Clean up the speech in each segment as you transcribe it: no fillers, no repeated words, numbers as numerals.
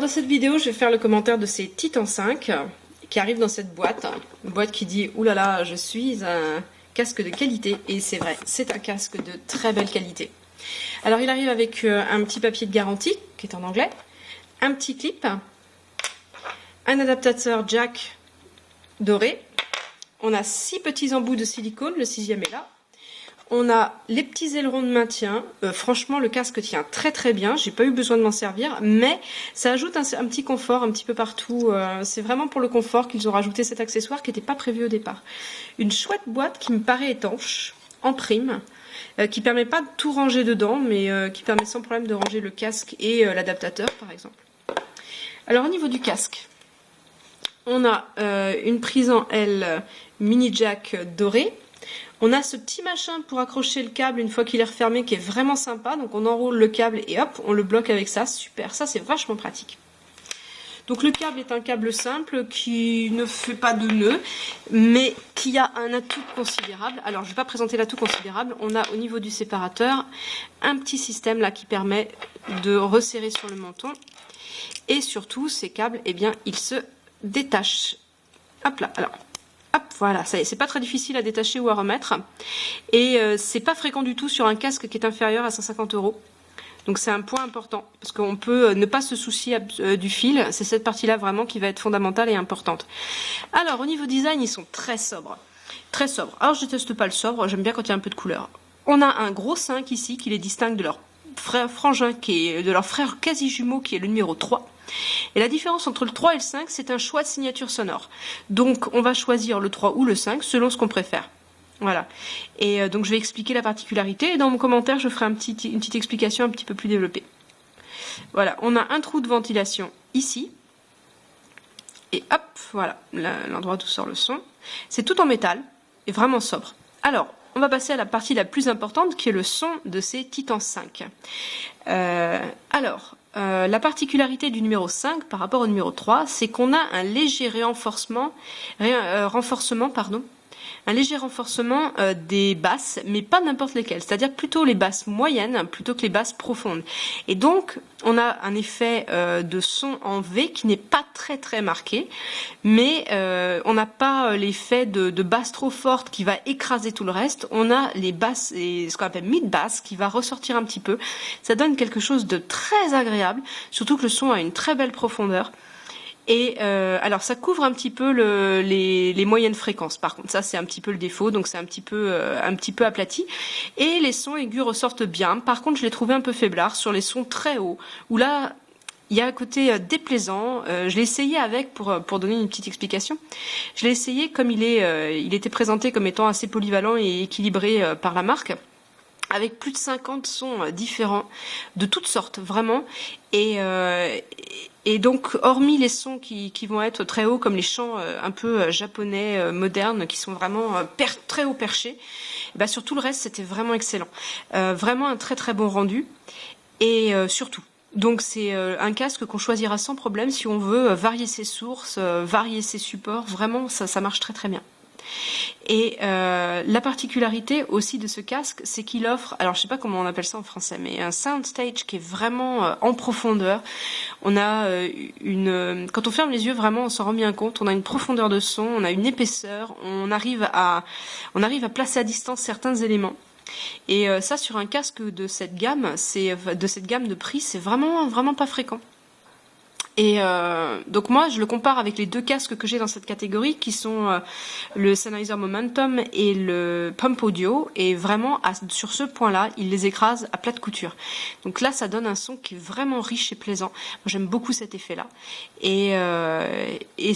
dans cette vidéo, je vais faire le commentaire de ces Titan 5 qui arrivent dans cette boîte. Une boîte qui dit « Ouh là là, je suis un casque de qualité ». Et c'est vrai, c'est un casque de très belle qualité. Alors il arrive avec un petit papier de garantie qui est en anglais, un petit clip, un adaptateur jack doré. On a 6 petits embouts de silicone, le 6e est là. On a les petits ailerons de maintien. Franchement, le casque tient très très bien. J'ai pas eu besoin de m'en servir, mais ça ajoute un petit confort un petit peu partout. C'est vraiment pour le confort qu'ils ont rajouté cet accessoire qui n'était pas prévu au départ. Une chouette boîte qui me paraît étanche, en prime, qui permet pas de tout ranger dedans, mais qui permet sans problème de ranger le casque et l'adaptateur, par exemple. Alors au niveau du casque, on a une prise en L mini jack doré. On a ce petit machin pour accrocher le câble une fois qu'il est refermé qui est vraiment sympa. Donc on enroule le câble et hop, on le bloque avec ça. Super, ça c'est vachement pratique. Donc le câble est un câble simple qui ne fait pas de nœud, mais qui a un atout considérable. Alors je ne vais pas présenter l'atout considérable. On a au niveau du séparateur un petit système là qui permet de resserrer sur le menton. Et surtout ces câbles, eh bien ils se détachent. Hop là, alors. Hop, voilà, ça y est, c'est pas très difficile à détacher ou à remettre. Et c'est pas fréquent du tout sur un casque qui est inférieur à 150 €. Donc c'est un point important, parce qu'on peut ne pas se soucier du fil. C'est cette partie-là vraiment qui va être fondamentale et importante. Alors, au niveau design, ils sont très sobres. Très sobres. Alors, je déteste pas le sobre, j'aime bien quand il y a un peu de couleur. On a un gros 5 ici qui les distingue de leur frère frangin, de leur frère quasi jumeau qui est le numéro 3. Et la différence entre le 3 et le 5, c'est un choix de signature sonore. Donc on va choisir le 3 ou le 5 selon ce qu'on préfère. Voilà. Et donc je vais expliquer la particularité et dans mon commentaire je ferai une petite explication un petit peu plus développée. Voilà, on a un trou de ventilation ici. Et hop, voilà, l'endroit d'où sort le son. C'est tout en métal et vraiment sobre. Alors, on va passer à la partie la plus importante qui est le son de ces Titan 5. La particularité du numéro 5 par rapport au numéro 3, c'est qu'on a un léger renforcement des basses, mais pas n'importe lesquelles, c'est-à-dire plutôt les basses moyennes plutôt que les basses profondes. Et donc, on a un effet de son en V qui n'est pas très très marqué, mais on n'a pas l'effet de basse trop forte qui va écraser tout le reste. On a les basses, ce qu'on appelle mid-bass, qui va ressortir un petit peu. Ça donne quelque chose de très agréable, surtout que le son a une très belle profondeur. Et alors ça couvre un petit peu les moyennes fréquences. Par contre, ça c'est un petit peu le défaut, donc c'est un petit peu aplati. Et les sons aigus ressortent bien. Par contre, je l'ai trouvé un peu faiblard sur les sons très hauts, où là il y a un côté déplaisant. Je l'ai essayé avec pour donner une petite explication. Je l'ai essayé comme il était présenté comme étant assez polyvalent et équilibré par la marque, avec plus de 50 sons différents, de toutes sortes, vraiment. Et donc, hormis les sons qui vont être très hauts, comme les chants un peu japonais modernes, qui sont vraiment très haut perchés, bah, sur tout le reste, c'était vraiment excellent. Vraiment un très très bon rendu. Et surtout, donc c'est un casque qu'on choisira sans problème si on veut varier ses sources, varier ses supports. Vraiment, ça marche très très bien. Et la particularité aussi de ce casque, c'est qu'il offre, alors je sais pas comment on appelle ça en français, mais un soundstage qui est vraiment en profondeur. On a quand on ferme les yeux, vraiment, on s'en rend bien compte. On a une profondeur de son, on a une épaisseur, on arrive à placer à distance certains éléments. Et ça, sur un casque de cette gamme, de prix, c'est vraiment vraiment pas fréquent. Et donc moi, je le compare avec les 2 casques que j'ai dans cette catégorie, qui sont le Sennheiser Momentum et le Pump Audio. Et vraiment, sur ce point-là, il les écrase à plat de couture. Donc là, ça donne un son qui est vraiment riche et plaisant. Moi, j'aime beaucoup cet effet-là. Et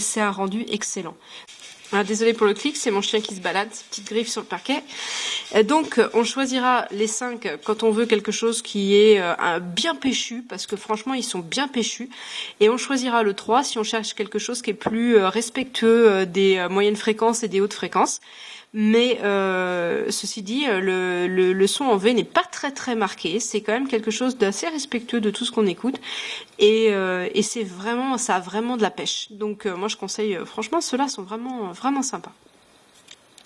c'est un rendu excellent. Ah, désolée pour le clic, c'est mon chien qui se balade, ses petites griffes sur le parquet. Donc, on choisira les 5 quand on veut quelque chose qui est bien péchu, parce que franchement, ils sont bien péchus. Et on choisira le 3 si on cherche quelque chose qui est plus respectueux des moyennes fréquences et des hautes fréquences. Mais ceci dit, le son en V n'est pas très très marqué. C'est quand même quelque chose d'assez respectueux de tout ce qu'on écoute. Et c'est vraiment, ça a vraiment de la pêche. Donc moi je conseille, franchement, ceux-là sont vraiment vraiment sympas.